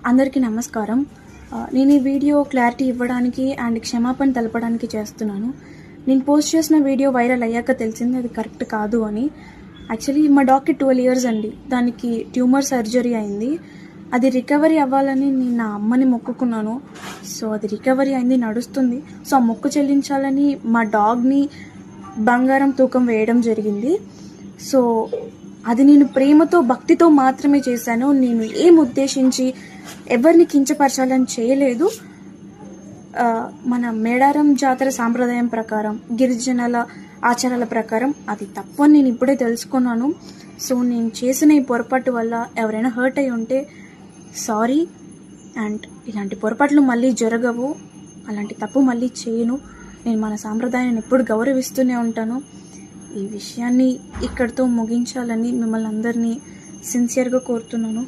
అందరికీ నమస్కారం. నేను ఈ వీడియో క్లారిటీ ఇవ్వడానికి అండ్ క్షమాపణ తెలపడానికి చేస్తున్నాను. నేను పోస్ట్ చేసిన వీడియో వైరల్ అయ్యాక తెలిసింది అది కరెక్ట్ కాదు అని. యాక్చువల్లీ మా డాగ్‌కి 12 ఇయర్స్ అండి. దానికి ట్యూమర్ సర్జరీ అయింది. అది రికవరీ అవ్వాలని నేను నా అమ్మని మొక్కుకున్నాను. సో అది రికవరీ అయింది, నడుస్తుంది. సో ఆ మొక్కు చెల్లించాలని మా డాగ్‌ని బంగారం తూకం వేయడం జరిగింది. సో అది నేను ప్రేమతో, భక్తితో మాత్రమే చేశాను. నేను ఏం ఉద్దేశించి ఎవరిని కించపరచాలని చేయలేదు. మన మేడారం జాతర సాంప్రదాయం ప్రకారం, గిరిజనుల ఆచారాల ప్రకారం అది తప్పు అని నేను ఇప్పుడే తెలుసుకున్నాను. సో నేను చేసిన ఈ పొరపాటు వల్ల ఎవరైనా హర్ట్ అయి ఉంటే సారీ. అండ్ ఇలాంటి పొరపాట్లు మళ్ళీ జరగవు. అలాంటి తప్పు మళ్ళీ చేయను. నేను మన సాంప్రదాయాన్ని ఎప్పుడు గౌరవిస్తూనే ఉంటాను. ఈ విషయాన్ని ఇక్కడితో ముగించాలని మిమ్మల్ని అందరినీ సిన్సియర్గా కోరుతున్నాను.